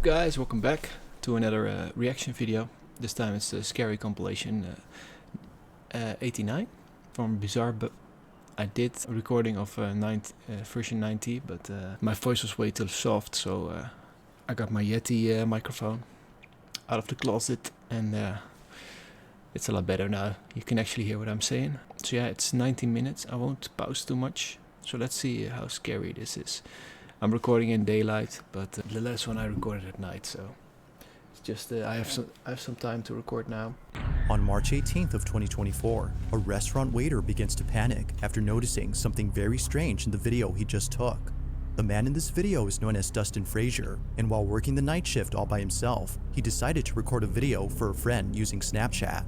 guys, welcome back to another reaction video. This time it's the scary compilation 89 from BizarreBub. I did a recording of version 90, but my voice was way too soft, so I got my Yeti microphone out of the closet, and it's a lot better now. You can actually hear what I'm saying. So yeah, it's 19 minutes. I won't pause too much, so let's see how scary this is. I'm recording in daylight, but the last one I recorded at night, so it's just I have some time to record now. On March 18th of 2024, a restaurant waiter begins to panic after noticing something very strange in the video he just took. The man in this video is known as Dustin Frazier, and while working the night shift all by himself, he decided to record a video for a friend using Snapchat.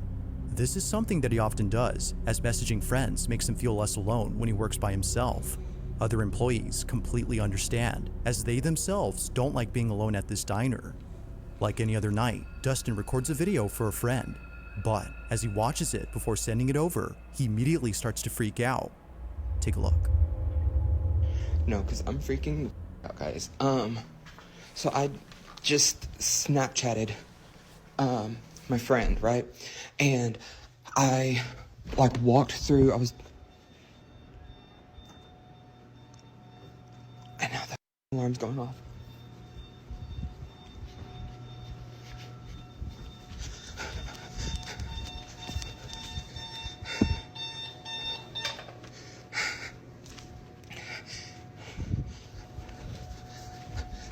This is something that he often does, as messaging friends makes him feel less alone when he works by himself. Other employees completely understand, as they themselves don't like being alone at this diner. Like any other night, Dustin records a video for a friend, but as he watches it before sending it over, he immediately starts to freak out. Take a look. No, because I'm freaking out, guys. So I just Snapchatted my friend, right? And I walked through, and now the alarm's going off.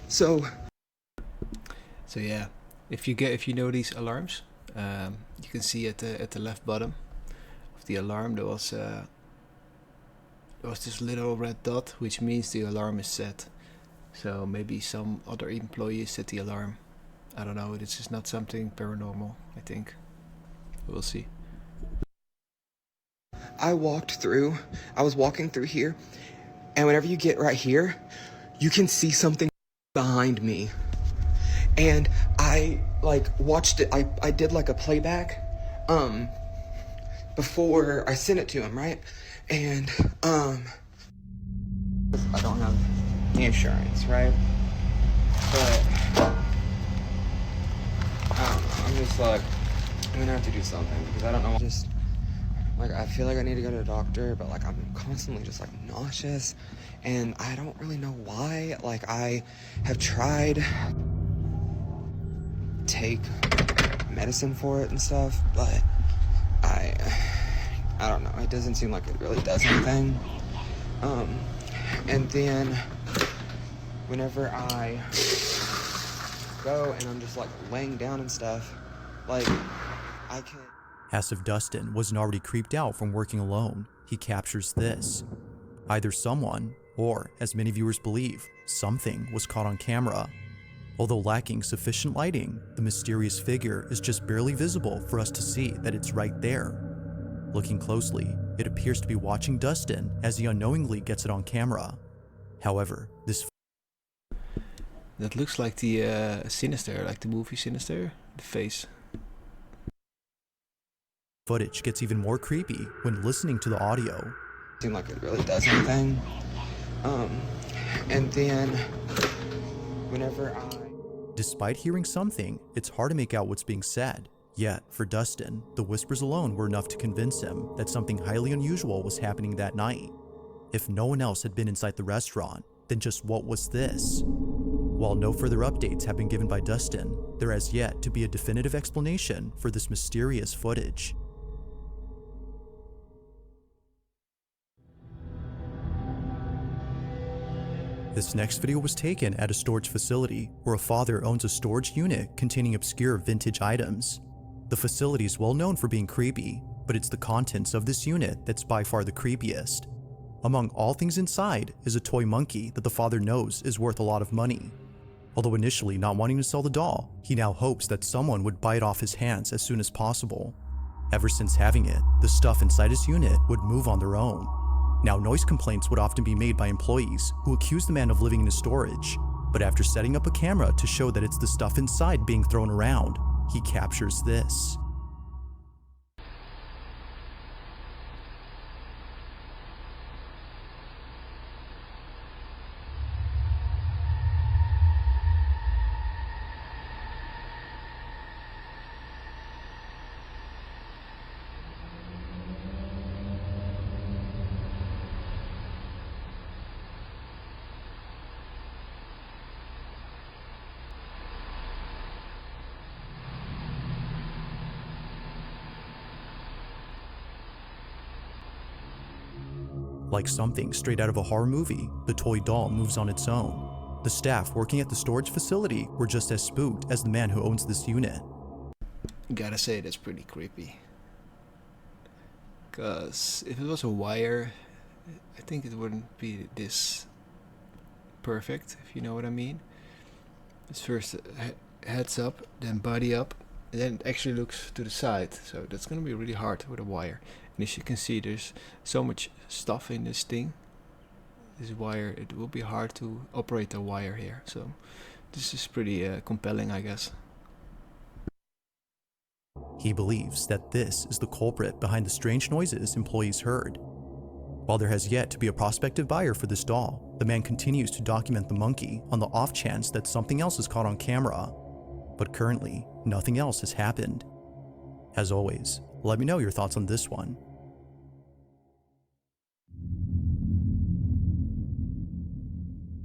So yeah, if you know these alarms, you can see at the left bottom of the alarm there was this little red dot, which means the alarm is set. So maybe some other employee set the alarm. I don't know. This is not something paranormal, I think. We'll see. I was walking through here, and whenever you get right here, you can see something behind me. And I watched it. I did like a playback before I sent it to him, right? And I don't have insurance, right? But I'm just like, I'm gonna have to do something because I don't know. Just I feel like I need to go to the doctor, but I'm constantly just nauseous, and I don't really know why. I have tried take medicine for it and stuff, but I don't know. It doesn't seem like it really does anything. And then whenever I go and I'm just laying down and stuff, I can. As if Dustin wasn't already creeped out from working alone, he captures this. Either someone, or as many viewers believe, something was caught on camera. Although lacking sufficient lighting, the mysterious figure is just barely visible for us to see that it's right there. Looking closely, it appears to be watching Dustin as he unknowingly gets it on camera. However, this That looks like the Sinister, like the movie Sinister, the face. footage gets even more creepy when listening to the audio. Seem like it really does anything. And then whenever Despite hearing something, it's hard to make out what's being said. Yet, for Dustin, the whispers alone were enough to convince him that something highly unusual was happening that night. If no one else had been inside the restaurant, then just what was this? While no further updates have been given by Dustin, there has yet to be a definitive explanation for this mysterious footage. This next video was taken at a storage facility where a father owns a storage unit containing obscure vintage items. The facility is well known for being creepy, but it's the contents of this unit that's by far the creepiest. Among all things inside is a toy monkey that the father knows is worth a lot of money. Although initially not wanting to sell the doll, he now hopes that someone would buy it off his hands as soon as possible. Ever since having it, the stuff inside his unit would move on their own. Now, noise complaints would often be made by employees who accuse the man of living in his storage, but after setting up a camera to show that it's the stuff inside being thrown around, he captures this. Like something straight out of a horror movie, the toy doll moves on its own. The staff working at the storage facility were just as spooked as the man who owns this unit. Gotta say, that's pretty creepy. Because if it was a wire, I think it wouldn't be this perfect, if you know what I mean. It's first heads up, then body up, and then it actually looks to the side. So that's gonna be really hard with a wire. And as you can see, there's so much stuff in this thing. This wire, it will be hard to operate the wire here. So this is pretty compelling, I guess. He believes that this is the culprit behind the strange noises employees heard. While there has yet to be a prospective buyer for this doll, the man continues to document the monkey on the off chance that something else is caught on camera. But currently, nothing else has happened. As always, let me know your thoughts on this one.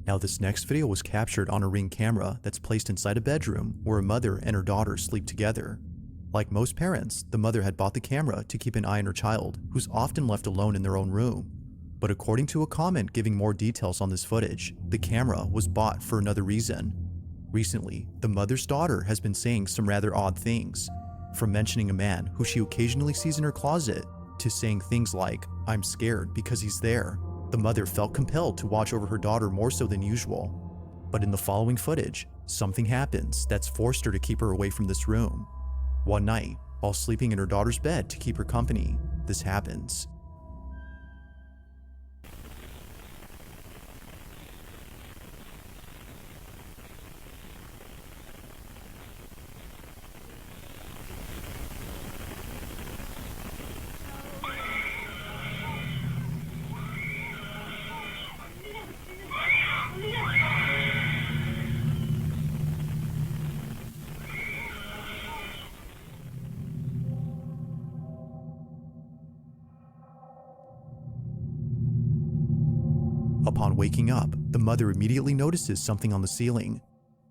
Now this next video was captured on a Ring camera that's placed inside a bedroom where a mother and her daughter sleep together. Like most parents, the mother had bought the camera to keep an eye on her child, who's often left alone in their own room. But according to a comment giving more details on this footage, the camera was bought for another reason. Recently, the mother's daughter has been saying some rather odd things, from mentioning a man who she occasionally sees in her closet, to saying things like, "I'm scared because he's there." The mother felt compelled to watch over her daughter more so than usual. But in the following footage, something happens that's forced her to keep her away from this room. One night, while sleeping in her daughter's bed to keep her company, this happens. Upon waking up, the mother immediately notices something on the ceiling.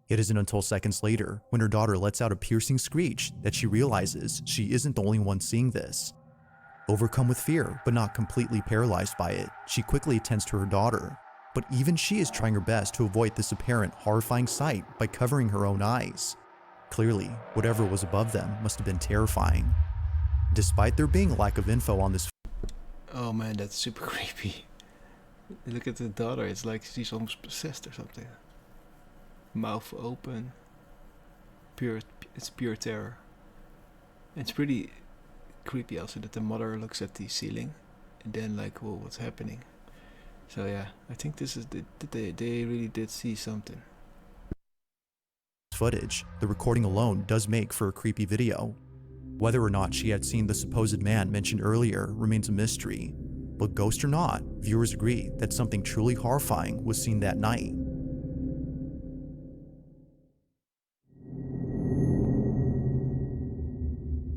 It isn't until seconds later, when her daughter lets out a piercing screech, that she realizes she isn't the only one seeing this. Overcome with fear, but not completely paralyzed by it, she quickly attends to her daughter. But even she is trying her best to avoid this apparent horrifying sight by covering her own eyes. Clearly, whatever was above them must have been terrifying. Despite there being a lack of info on this. Oh man, that's super creepy. Look at the daughter, it's like she's almost possessed or something. Mouth open. It's pure terror. It's pretty creepy also that the mother looks at the ceiling and then like, whoa, what's happening? So yeah, I think this is they really did see something. Footage, the recording alone does make for a creepy video. Whether or not she had seen the supposed man mentioned earlier remains a mystery. But ghost or not, viewers agree that something truly horrifying was seen that night.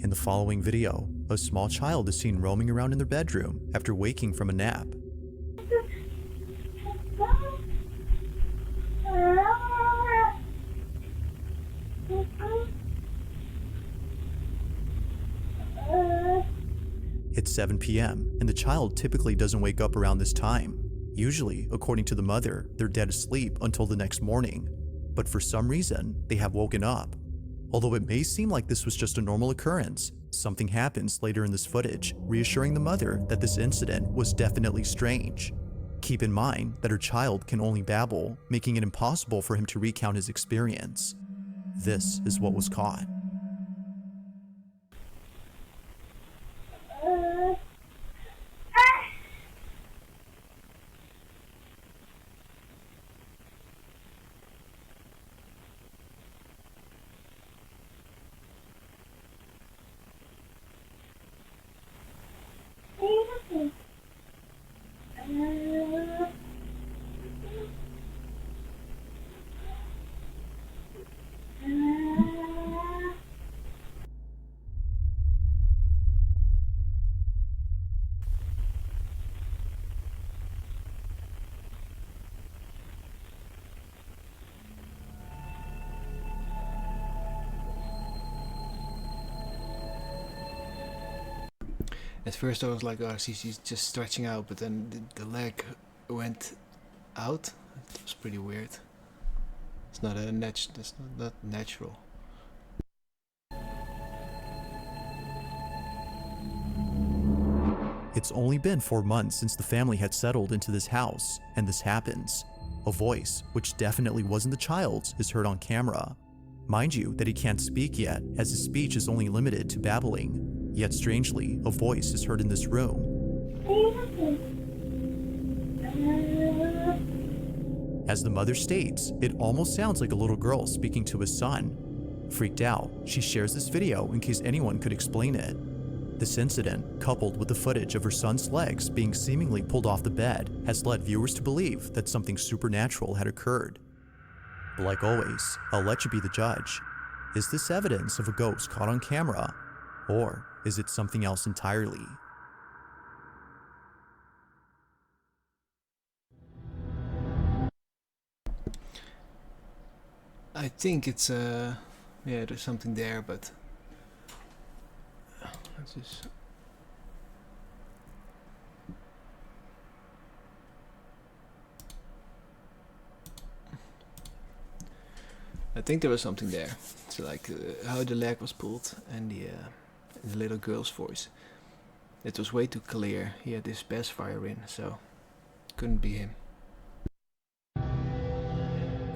In the following video, a small child is seen roaming around in their bedroom after waking from a nap. It's 7 p.m., and the child typically doesn't wake up around this time. Usually, according to the mother, they're dead asleep until the next morning. But for some reason, they have woken up. Although it may seem like this was just a normal occurrence, something happens later in this footage, reassuring the mother that this incident was definitely strange. Keep in mind that her child can only babble, making it impossible for him to recount his experience. This is what was caught. At first I was like, oh, she's just stretching out, but then the leg went out. It was pretty weird. It's not that's not natural. It's only been 4 months since the family had settled into this house, and this happens. A voice, which definitely wasn't the child's, is heard on camera. Mind you that he can't speak yet, as his speech is only limited to babbling. Yet strangely, a voice is heard in this room. As the mother states, it almost sounds like a little girl speaking to his son. Freaked out, she shares this video in case anyone could explain it. This incident, coupled with the footage of her son's legs being seemingly pulled off the bed, has led viewers to believe that something supernatural had occurred. But like always, I'll let you be the judge. Is this evidence of a ghost caught on camera? Or is it something else entirely? I think it's yeah, there's something there, but let's just. I think there was something there. It's like how the leg was pulled and the little girl's voice. It was way too clear. He had this bass fire in, so couldn't be him.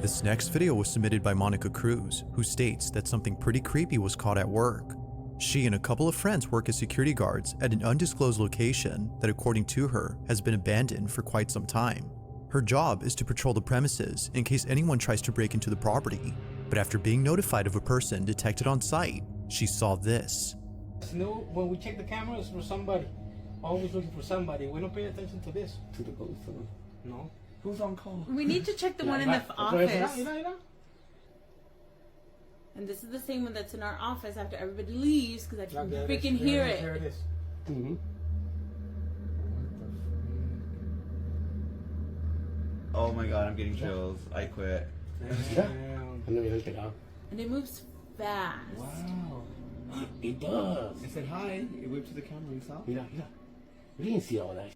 This next video was submitted by Monica Cruz, who states that something pretty creepy was caught at work. She and a couple of friends work as security guards at an undisclosed location that, according to her, has been abandoned for quite some time. Her job is to patrol the premises in case anyone tries to break into the property, but after being notified of a person detected on site, she saw this. When we check the cameras for somebody, always looking for somebody. We don't pay attention to this. To the ghost. No. Who's on call? We need to check the one in the office. And this is the same one that's in our office after everybody leaves because I can freaking hear it. There it is. Mm-hmm. Oh my god, I'm getting chills. I quit. Damn. And it moves fast. Wow. It does. It said hi. It waved to the camera and saw. Mira. We didn't see all that.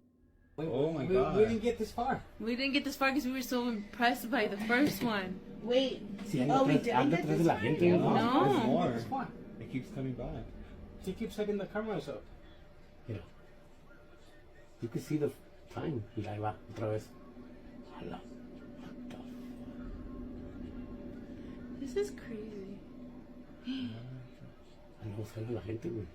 Oh my god. We didn't get this far. We didn't get this far because we were so impressed by the first one. Wait. Sí, Oh, we didn't get this far? No. There's more. This far. It keeps coming back. She keeps setting the cameras up. Mira. You can see the time. Mira, ahí va, otra vez. Hala. What the fuck? This is crazy. No sale la gente, güey.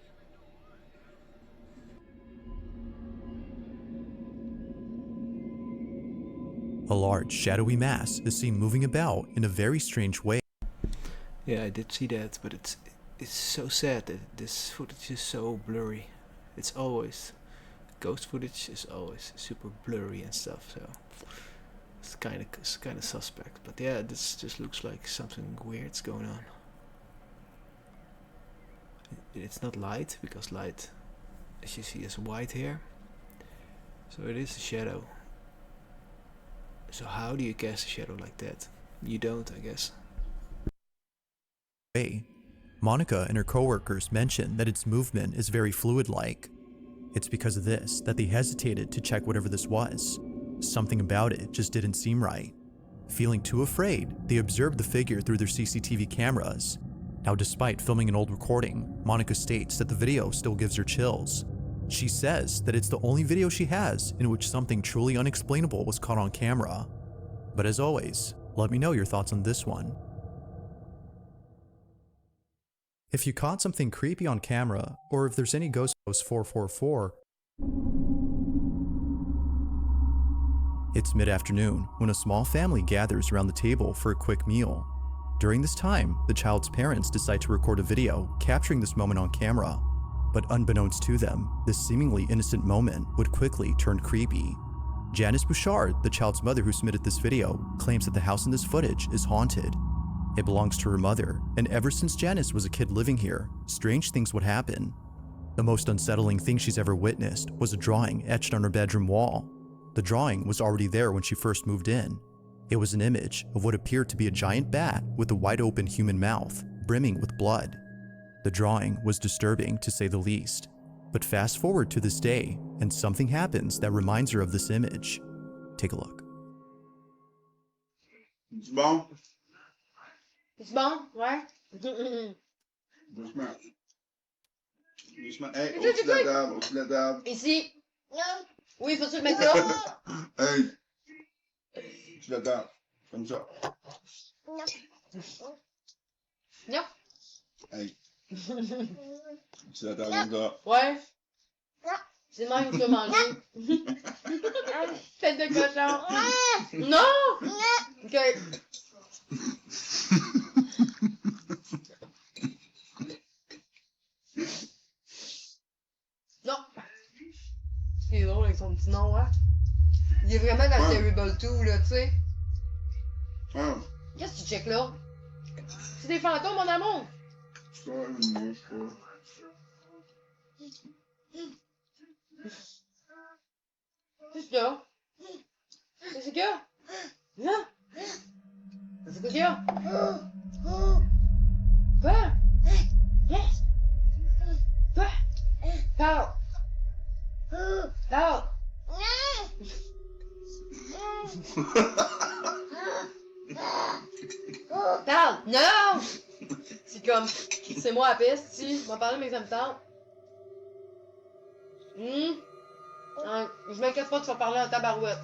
A large, shadowy mass is seen moving about in a very strange way. Yeah, I did see that, but it's so sad that this footage is so blurry. It's always ghost footage is always super blurry and stuff, so it's kind of suspect. But yeah, this just looks like something weird's going on. It's not light, because light, as you see, is white here, so it is a shadow. So how do you cast a shadow like that? You don't, I guess. Monica and her co-workers mention that its movement is very fluid-like. It's because of this that they hesitated to check whatever this was. Something about it just didn't seem right. Feeling too afraid, they observed the figure through their CCTV cameras. Now, despite filming an old recording, Monica states that the video still gives her chills. She says that it's the only video she has in which something truly unexplainable was caught on camera. But as always, let me know your thoughts on this one. If you caught something creepy on camera, or if there's any Ghost 444, it's mid-afternoon when a small family gathers around the table for a quick meal. During this time, the child's parents decide to record a video capturing this moment on camera. But unbeknownst to them, this seemingly innocent moment would quickly turn creepy. Janice Bouchard, the child's mother who submitted this video, claims that the house in this footage is haunted. It belongs to her mother, and ever since Janice was a kid living here, strange things would happen. The most unsettling thing she's ever witnessed was a drawing etched on her bedroom wall. The drawing was already there when she first moved in. It was an image of what appeared to be a giant bat with a wide open human mouth, brimming with blood. The drawing was disturbing to say the least, But fast forward to this day, and something happens that reminds her of this image. Take a look. C'est bon? C'est bon? Ouais. Doucement. Doucement. Hey, au-dessus de la table, au-dessus de la table. Ici. Oui, faut-tu le mettre là? Hey! Au-dessus de la table. Comme ça. Non. Hey. Au-dessus de la table, comme ça. Ouais. C'est même que tu as mangé. Tête de cochon. Non! Ok. Non. C'est drôle avec son petit nom, hein? Il est vraiment dans le Terrible 2, là, tu sais. Qu'est-ce que tu checkes là? C'est des fantômes, mon amour! C'est pas une mouche, quoi. Qu'est-ce qu'il y a? Qu'est-ce qu'il y a? Hein? C'est quoi qu'il y a? Quoi? Quoi? Parle! Parle! Parle! Non! C'est comme, c'est moi à piste, si, je vais parler mais ça me tente. Je m'inquiète pas, tu vas parler en tabarouette.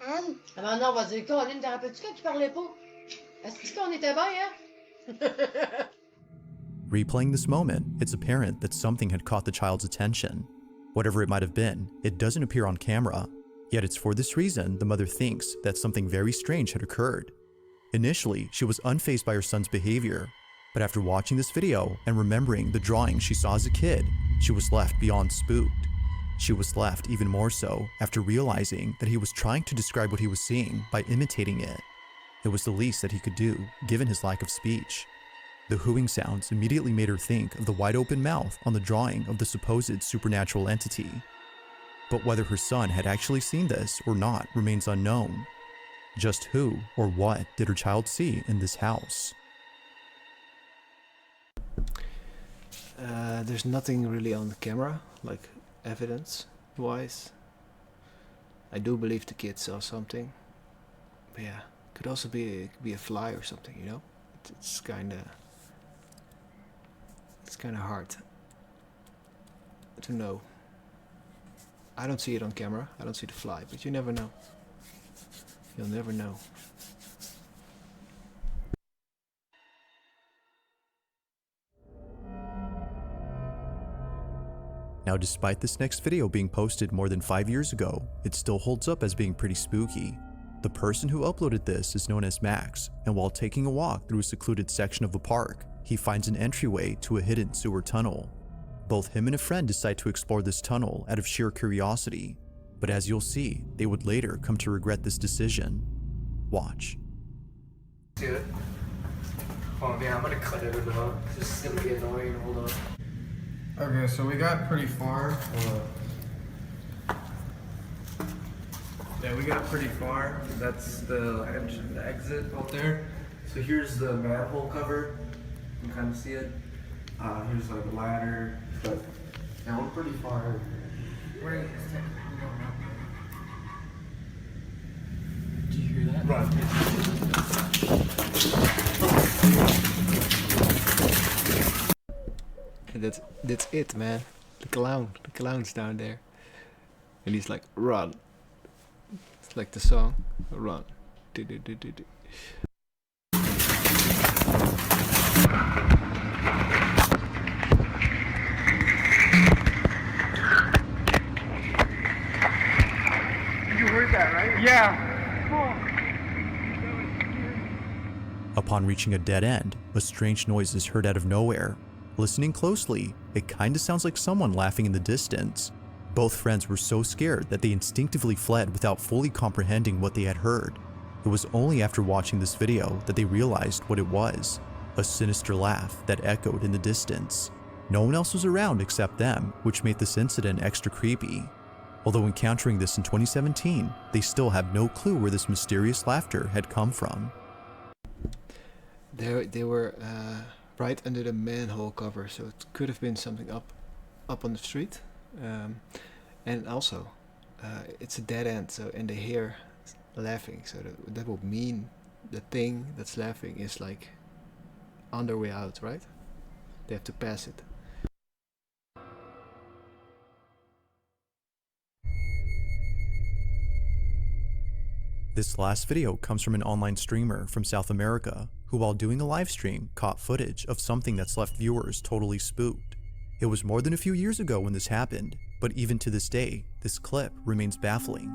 Ah ben non, on va dire, Colin, t'as rappelles-tu quand tu parlais pas? Est-ce qu'on était bien, hein? Replaying this moment, it's apparent that something had caught the child's attention. Whatever it might have been, it doesn't appear on camera. Yet it's for this reason the mother thinks that something very strange had occurred. Initially, she was unfazed by her son's behavior, but after watching this video and remembering the drawing she saw as a kid, she was left beyond spooked. She was left even more so after realizing that he was trying to describe what he was seeing by imitating it. It was the least that he could do, given his lack of speech. The hooing sounds immediately made her think of the wide open mouth on the drawing of the supposed supernatural entity. But whether her son had actually seen this or not remains unknown. Just who or what did her child see in this house? There's nothing really on the camera, like evidence-wise. I do believe the kid saw something. But yeah, could also be a fly or something, you know? It's kind of hard to know. I don't see it on camera. I don't see the fly, but you never know. You'll never know. Now, despite this next video being posted more than 5 years ago, it still holds up as being pretty spooky. The person who uploaded this is known as Max, and while taking a walk through a secluded section of a park, he finds an entryway to a hidden sewer tunnel. Both him and a friend decide to explore this tunnel out of sheer curiosity, but as you'll see, they would later come to regret this decision. Watch. See it? Oh man, I'm gonna cut it out. This is gonna be annoying. Hold on. Okay, so we got pretty far. Yeah, we got pretty far. That's the exit out there. So here's the manhole cover. You can kind of see it. Here's like a ladder, but yeah, we're pretty far. Where is it? Did you hear that? Run. And that's it, man. The clown's down there, and he's like, run. It's like the song, run. Do, do, do, do, do. You heard that, right? Yeah. Upon reaching a dead end, a strange noise is heard out of nowhere. Listening closely, it kinda sounds like someone laughing in the distance. Both friends were so scared that they instinctively fled without fully comprehending what they had heard. It was only after watching this video that they realized what it was, a sinister laugh that echoed in the distance. No one else was around except them, which made this incident extra creepy. Although encountering this in 2017, they still have no clue where this mysterious laughter had come from. They were right under the manhole cover, so it could have been something up on the street. And also, it's a dead end, so and they hear laughing, so that would mean the thing that's laughing is like on their way out, right? They have to pass it. This last video comes from an online streamer from South America who, while doing a live stream, caught footage of something that's left viewers totally spooked. It was more than a few years ago when this happened, but even to this day, this clip remains baffling.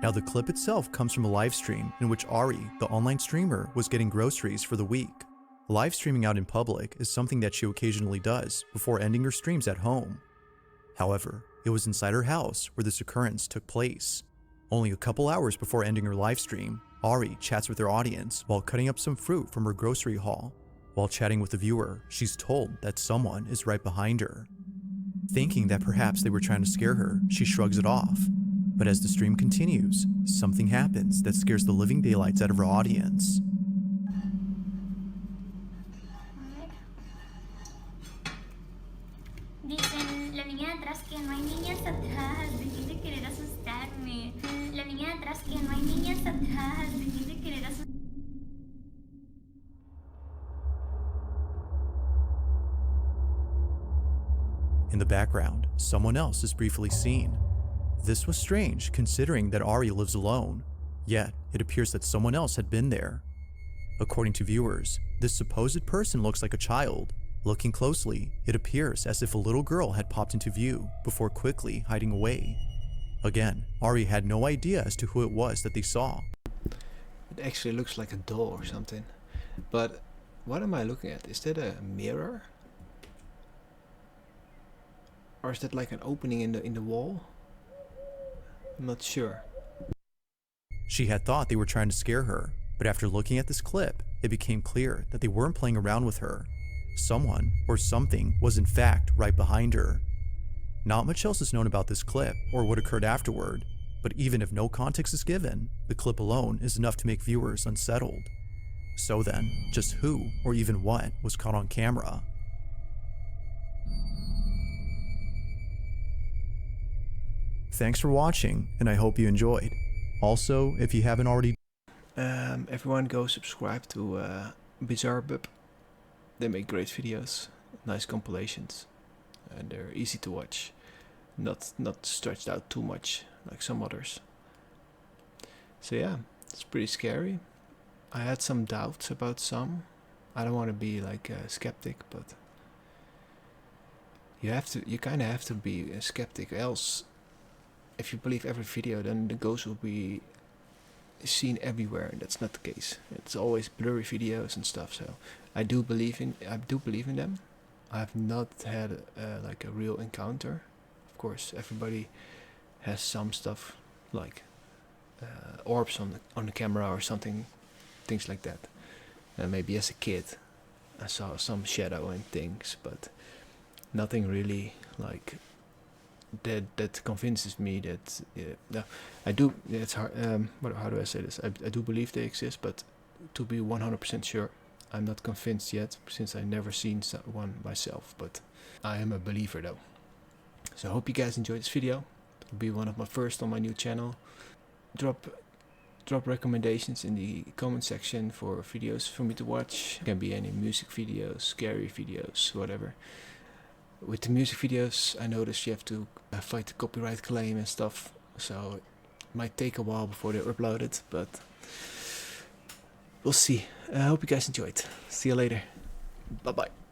Now, the clip itself comes from a live stream in which Ari, the online streamer, was getting groceries for the week. Live streaming out in public is something that she occasionally does before ending her streams at home. However, it was inside her house where this occurrence took place. Only a couple hours before ending her live stream, Ari chats with her audience while cutting up some fruit from her grocery haul. While chatting with the viewer, she's told that someone is right behind her. Thinking that perhaps they were trying to scare her, she shrugs it off. But as the stream continues, something happens that scares the living daylights out of her audience. Dicen, la niña de atrás que no hay niñas atrás, dejé de querer asustarme. La niña de atrás que no hay niñas atrás, dejé de querer asustarme. In the background, someone else is briefly seen. This was strange considering that Ari lives alone, yet it appears that someone else had been there. According to viewers, this supposed person looks like a child. Looking closely, it appears as if a little girl had popped into view before quickly hiding away. Again, Ari had no idea as to who it was that they saw. It actually looks like a doll or something. But what am I looking at? Is that a mirror? Or is that like an opening in the wall? I'm not sure. She had thought they were trying to scare her, but after looking at this clip, it became clear that they weren't playing around with her. Someone or something was in fact right behind her. Not much else is known about this clip or what occurred afterward, but even if no context is given, the clip alone is enough to make viewers unsettled. So then, just who or even what was caught on camera? Thanks for watching, and I hope you enjoyed. Also, if you haven't already... Everyone go subscribe to BizarreBub. They make great videos, nice compilations, and they're easy to watch. Not stretched out too much like some others. So yeah, it's pretty scary. I had some doubts about some. I don't want to be like a skeptic, but you kind of have to be a skeptic, else if you believe every video, then the ghost will be seen everywhere, and that's not the case. It's always blurry videos and stuff. So I do believe in them. I have not had like a real encounter. Of course, everybody has some stuff like orbs on the camera or something, things like that. And maybe as a kid, I saw some shadow and things, but nothing really like that convinces me that no, I do. It's hard. How do I say this? I do believe they exist, but to be 100% sure, I'm not convinced yet, since I've never seen one myself. But I am a believer though. So I hope you guys enjoyed this video. It'll be one of my first on my new channel. Drop recommendations in the comment section for videos for me to watch. It can be any music videos, scary videos, whatever. With the music videos, I noticed you have to fight the copyright claim and stuff, so it might take a while before they're uploaded, but we'll see. I hope you guys enjoyed. See you later. Bye bye.